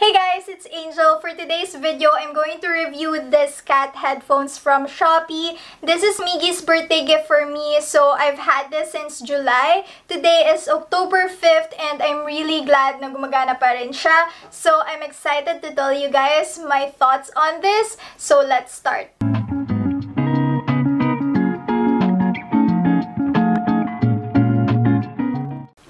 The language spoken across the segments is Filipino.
Hey guys, it's Angel. For today's video, I'm going to review this cat headphones from Shopee. This is Miggy's birthday gift for me, so I've had this since July. Today is October 5th and I'm really glad na gumagana pa rin siya. So I'm excited to tell you guys my thoughts on this. So let's start.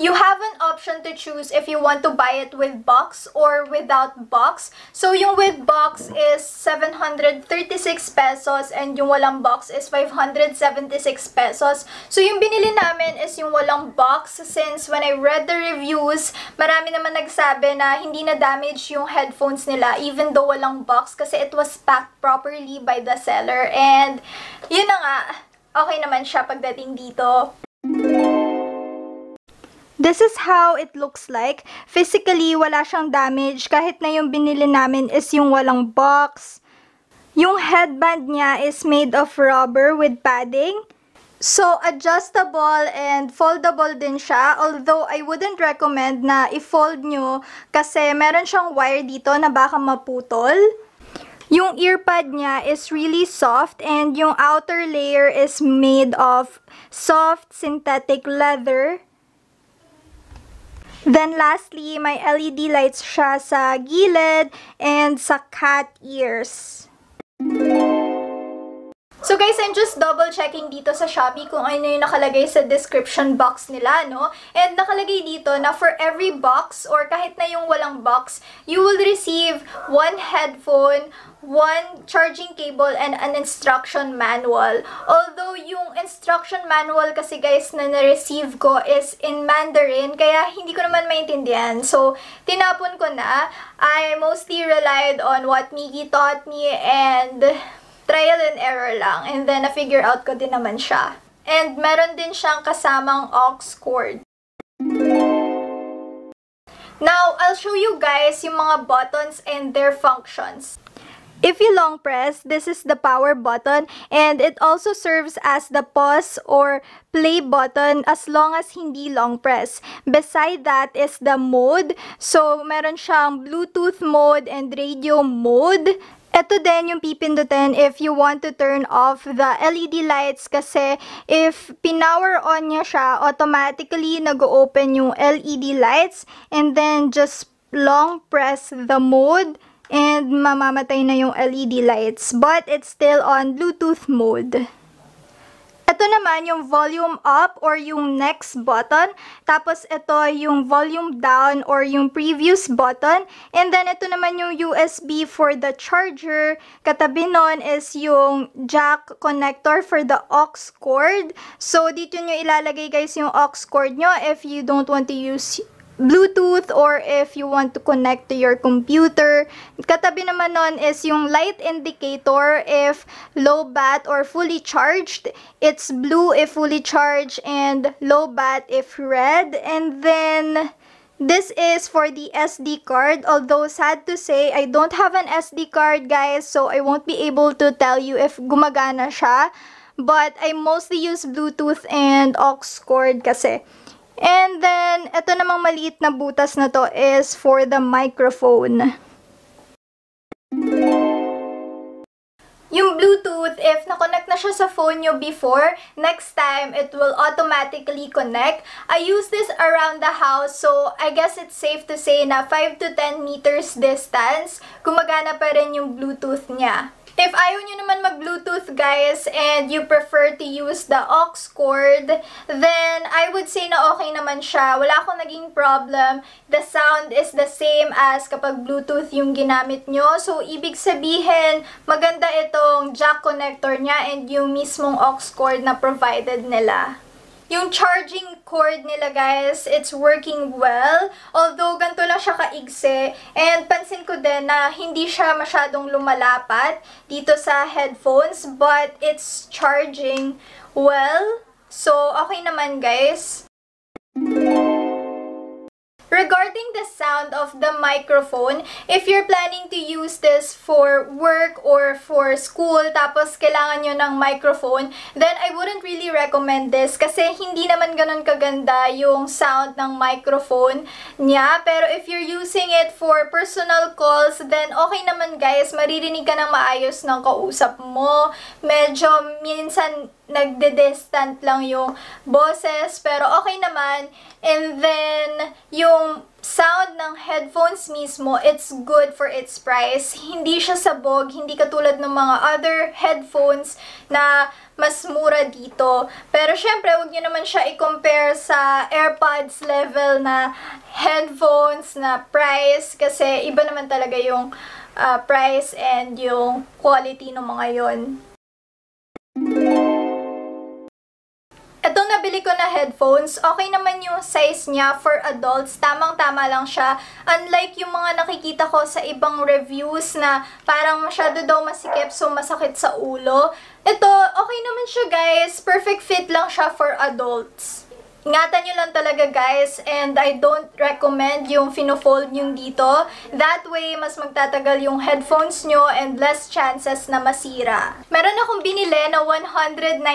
You have an option to choose if you want to buy it with box or without box. So yung with box is 736 pesos and yung walang box is 576 pesos. So yung binili namin is yung walang box since when I read the reviews, marami naman nagsabi na hindi na damage yung headphones nila even though walang box kasi it was packed properly by the seller. And yun na nga, okay naman siya pagdating dito. This is how it looks like. Physically, wala siyang damage. Kahit na yung binili namin is yung walang box. Yung headband niya is made of rubber with padding. So, adjustable and foldable din siya. Although, I wouldn't recommend na i-fold nyo kasi meron siyang wire dito na baka maputol. Yung earpod niya is really soft and yung outer layer is made of soft synthetic leather. Then lastly, may LED lights siya sa gilid and sa cat ears. So guys, I'm just double checking dito sa Shopee kung ano yung nakalagay sa description box nila, no? And nakalagay dito na for every box or kahit na yung walang box, you will receive one headphone, one charging cable, and an instruction manual. Although yung instruction manual kasi guys na na-receive ko is in Mandarin, kaya hindi ko naman maintindihan. So, tinapon ko na. I mostly relied on what Miggy taught me and trial and error lang. And then, na-figure out ko din naman siya. And meron din siyang kasamang aux cord. Now, I'll show you guys yung mga buttons and their functions. If you long press, this is the power button and it also serves as the pause or play button as long as hindi long press. Beside that is the mode. So, meron siyang Bluetooth mode and radio mode. Ito din yung pipindutin if you want to turn off the LED lights kasi if pinower on niya siya, automatically nag-open yung LED lights and then just long press the mode and mamamatay na yung LED lights. But it's still on Bluetooth mode. Ito naman yung volume up or yung next button. Tapos ito yung volume down or yung previous button. And then ito naman yung USB for the charger. Katabi nun is yung jack connector for the aux cord. So dito nyo ilalagay guys yung aux cord nyo if you don't want to use Bluetooth or if you want to connect to your computer. Katabi naman nun is yung light indicator if low bat or fully charged. It's blue if fully charged and low bat if red. And then this is for the SD card. Although sad to say, I don't have an SD card guys, so I won't be able to tell you if gumagana siya. But I mostly use Bluetooth and aux cord kasi. And then, ito namang maliit na butas na to is for the microphone. Yung Bluetooth, if na-connect na siya sa phone nyo before, next time, it will automatically connect. I use this around the house, so I guess it's safe to say na 5 to 10 meters distance, gumagana pa rin yung Bluetooth niya. If ayaw nyo naman mag-Bluetooth guys and you prefer to use the aux cord, then I would say na okay naman siya. Wala akong naging problem. The sound is the same as kapag Bluetooth yung ginamit nyo. So, ibig sabihin, maganda itong jack connector niya and yung mismong aux cord na provided nila. Yung charging cord nila guys, it's working well. Although, ganito lang siya kaigse. And pansin ko din na hindi siya masyadong lumalapat dito sa headphones. But, it's charging well. So, okay naman guys. Regarding the sound of the microphone, if you're planning to use this for work or for school, tapos kailangan nyo ng microphone, then I wouldn't really recommend this kasi hindi naman ganun kaganda yung sound ng microphone niya. Pero if you're using it for personal calls, then okay naman guys, maririnig ka ng maayos ng kausap mo. Medyo minsan nagde-distant lang yung boses, pero okay naman. And then, yung sound ng headphones mismo, it's good for its price. Hindi siya sabog, hindi katulad ng mga other headphones na mas mura dito. Pero syempre, huwag nyo naman siya i-compare sa AirPods level na headphones na price kasi iba naman talaga yung price and yung quality ng mga yon. Itong nabili ko na headphones, okay naman yung size niya for adults. Tamang-tama lang siya. Unlike yung mga nakikita ko sa ibang reviews na parang masyado daw masikip so masakit sa ulo. Ito, okay naman siya guys. Perfect fit lang siya for adults. Ingatan nyo lang talaga guys, and I don't recommend yung fino-fold nyo dito. That way, mas magtatagal yung headphones nyo and less chances na masira. Meron akong binili na 199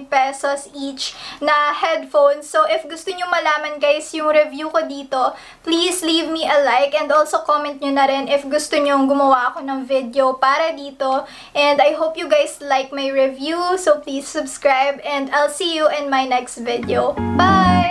pesos each na headphones. So, if gusto nyo malaman guys yung review ko dito, please leave me a like and also comment nyo na rin if gusto nyo gumawa ako ng video para dito. And I hope you guys like my review. So, please subscribe and I'll see you in my next video. Bye!